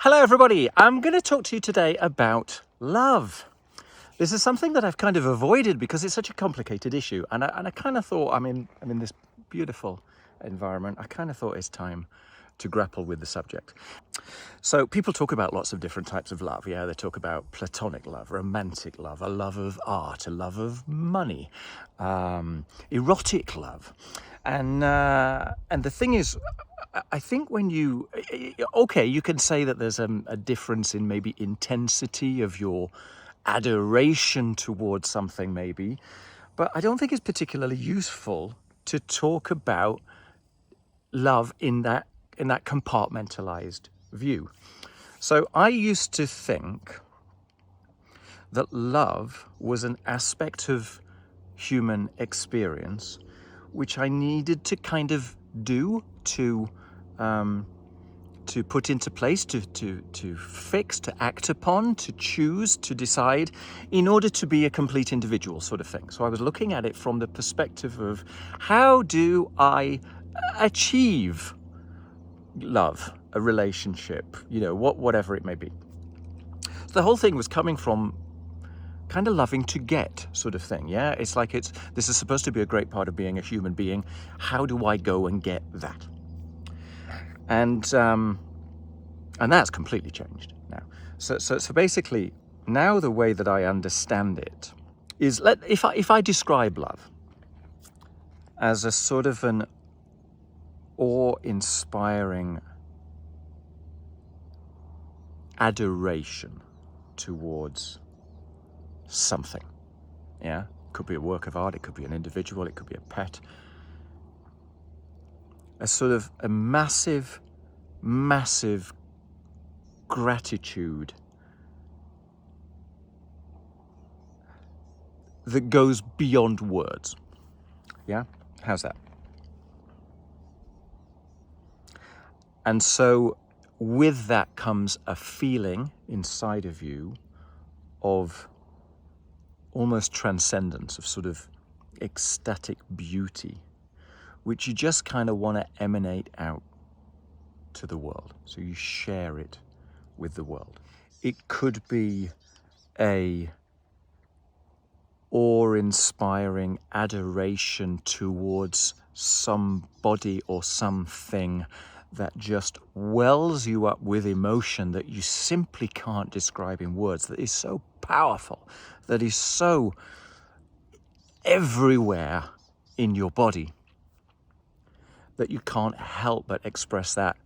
Hello everybody, I'm going to talk to you today about love. This is something that I've kind of avoided because it's such a complicated issue, and I kind of thought, I'm in this beautiful environment, I kind of thought it's time to grapple with the subject. So people talk about lots of different types of love. Yeah, they talk about platonic love, romantic love, a love of art, a love of money, erotic love. And the thing is, I think when you can say that there's a difference in maybe intensity of your adoration towards something maybe, but I don't think it's particularly useful to talk about love in that compartmentalized view. So I used to think that love was an aspect of human experience which I needed to kind of do to put into place, to fix, to act upon, to choose, to decide, in order to be a complete individual sort of thing. So I was looking at it from the perspective of how do I achieve love, a relationship, whatever it may be. So the whole thing was coming from kind of loving to get sort of thing. Yeah, it's like this is supposed to be a great part of being a human being. How do I go and get that? And that's completely changed now. So basically, now the way that I understand it is, if I describe love as a sort of an awe-inspiring adoration towards something. Yeah, it could be a work of art, it could be an individual, it could be a pet. A sort of a massive gratitude that goes beyond words. Yeah, how's that? And so with that comes a feeling inside of you of almost transcendence, of sort of ecstatic beauty, which you just kind of want to emanate out to the world. So you share it with the world. It could be a awe-inspiring adoration towards somebody or something that just wells you up with emotion that you simply can't describe in words, that is so powerful, that is so everywhere in your body, that you can't help but express that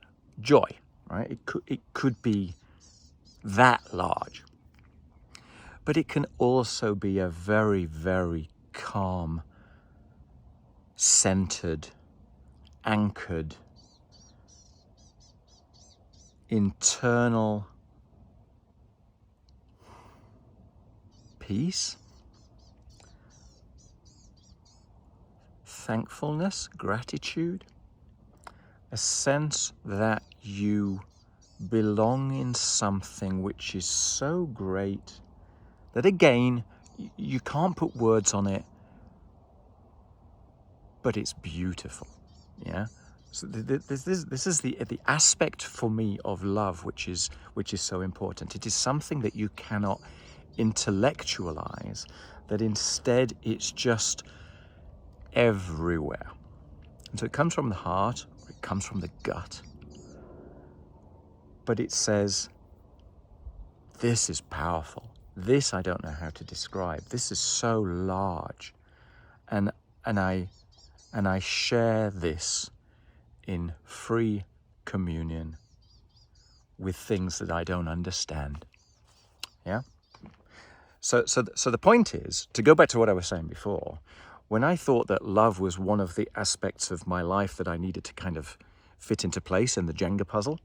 joy, right? It could be that large. But it can also be a very, very calm, centered, anchored, internal peace, thankfulness, gratitude, a sense that you belong in something which is so great that, again, you can't put words on it, but it's beautiful. Yeah. So this is the aspect for me of love, which is so important. It is something that you cannot intellectualize, that instead it's just everywhere. And so it comes from the heart, or it comes from the gut, but it says, this is powerful. This I don't know how to describe. This is so large, and I share this in free communion with things that I don't understand. Yeah. So the point is, to go back to what I was saying before, when I thought that love was one of the aspects of my life that I needed to kind of fit into place in the Jenga puzzle,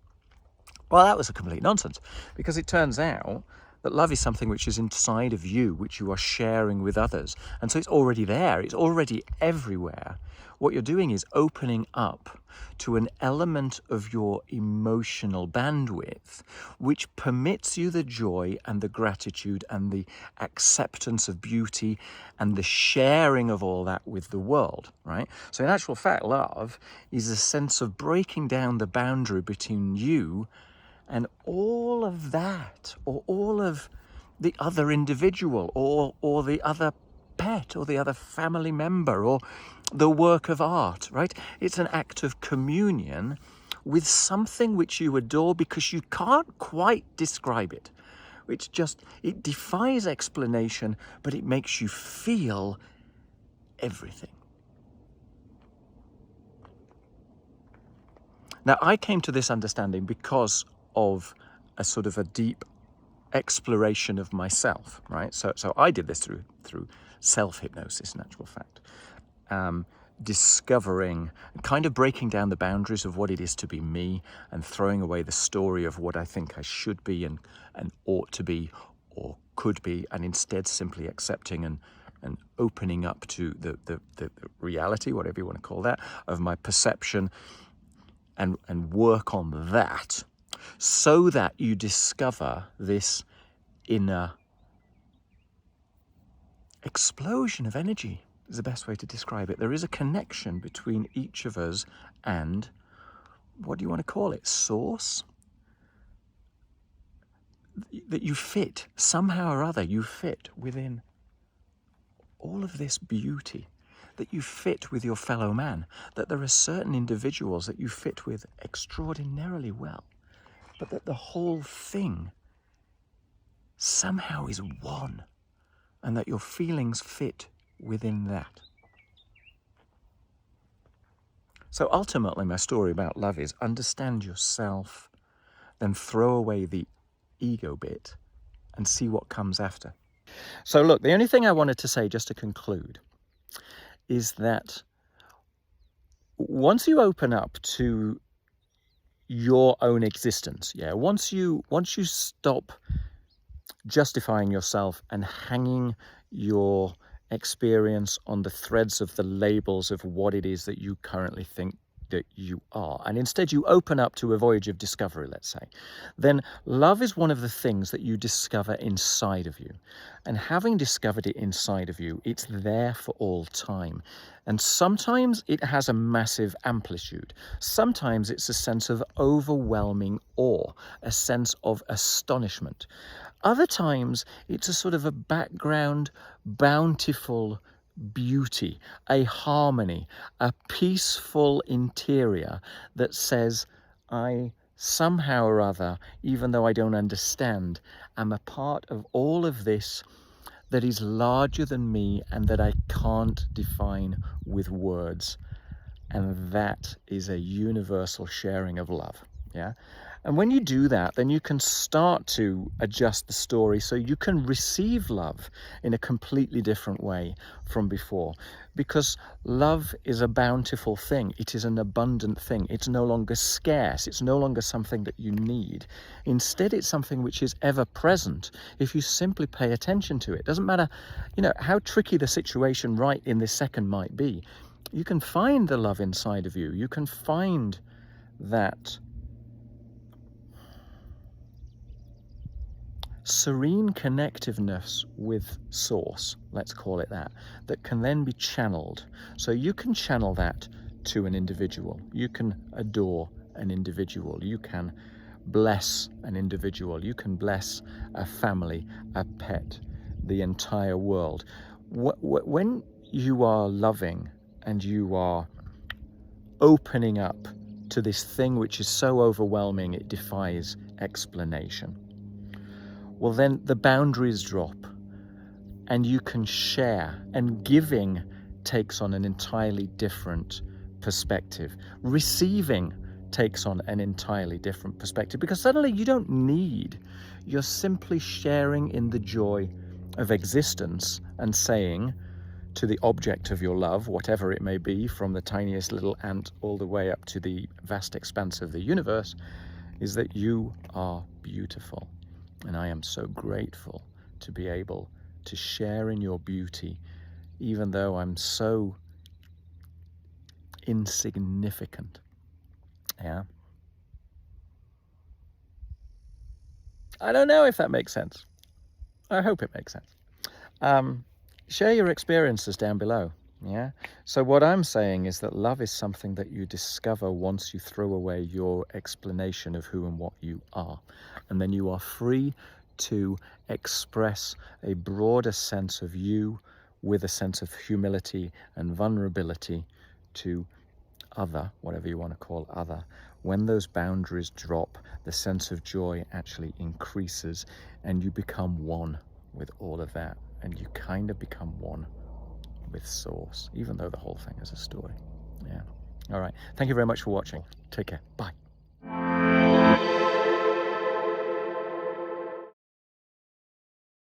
well, that was a complete nonsense, because it turns out that love is something which is inside of you, which you are sharing with others. And so it's already there, it's already everywhere. What you're doing is opening up to an element of your emotional bandwidth, which permits you the joy and the gratitude and the acceptance of beauty and the sharing of all that with the world, right? So in actual fact, love is a sense of breaking down the boundary between you And all of that, or all of the other individual, or the other pet, or the other family member, or the work of art, right? It's an act of communion with something which you adore because you can't quite describe it. It defies explanation, but it makes you feel everything. Now, I came to this understanding because of a sort of a deep exploration of myself, right? So I did this through self-hypnosis, in actual fact. Discovering, kind of breaking down the boundaries of what it is to be me, and throwing away the story of what I think I should be and ought to be or could be, and instead simply accepting and opening up to the reality, whatever you want to call that, of my perception, and work on that, so that you discover this inner explosion of energy, is the best way to describe it. There is a connection between each of us and, what do you want to call it, source? That you fit, somehow or other, you fit within all of this beauty, that you fit with your fellow man, that there are certain individuals that you fit with extraordinarily well, but that the whole thing somehow is one, and that your feelings fit within that. So ultimately, my story about love is understand yourself, then throw away the ego bit and see what comes after. So look, the only thing I wanted to say just to conclude is that once you open up to your own existence, once you stop justifying yourself and hanging your experience on the threads of the labels of what it is that you currently think that you are, and instead you open up to a voyage of discovery, let's say, then love is one of the things that you discover inside of you. And having discovered it inside of you, it's there for all time. And sometimes it has a massive amplitude. Sometimes it's a sense of overwhelming awe, a sense of astonishment. Other times it's a sort of a background, bountiful beauty, a harmony, a peaceful interior that says, I somehow or other, even though I don't understand, am a part of all of this that is larger than me and that I can't define with words. And that is a universal sharing of love. Yeah. And when you do that, then you can start to adjust the story so you can receive love in a completely different way from before. Because love is a bountiful thing. It is an abundant thing. It's no longer scarce. It's no longer something that you need. Instead, it's something which is ever present if you simply pay attention to it. It doesn't matter, how tricky the situation right in this second might be. You can find the love inside of you. You can find that serene connectiveness with source, let's call it that can then be channeled. So you can channel that to an individual. You can adore an individual. You can bless an individual. You can bless a family, a pet, the entire world. When you are loving and you are opening up to this thing which is so overwhelming it defies explanation, well, then the boundaries drop and you can share, and giving takes on an entirely different perspective. Receiving takes on an entirely different perspective, because suddenly you don't need, you're simply sharing in the joy of existence and saying to the object of your love, whatever it may be, from the tiniest little ant all the way up to the vast expanse of the universe, is that you are beautiful. And I am so grateful to be able to share in your beauty, even though I'm so insignificant. Yeah. I don't know if that makes sense. I hope it makes sense. Share your experiences down below. Yeah. So what I'm saying is that love is something that you discover once you throw away your explanation of who and what you are. And then you are free to express a broader sense of you with a sense of humility and vulnerability to other, whatever you want to call other. When those boundaries drop, the sense of joy actually increases and you become one with all of that. And you kind of become one with source, even though the whole thing is a story. Yeah. All right. Thank you very much for watching. Take care. Bye.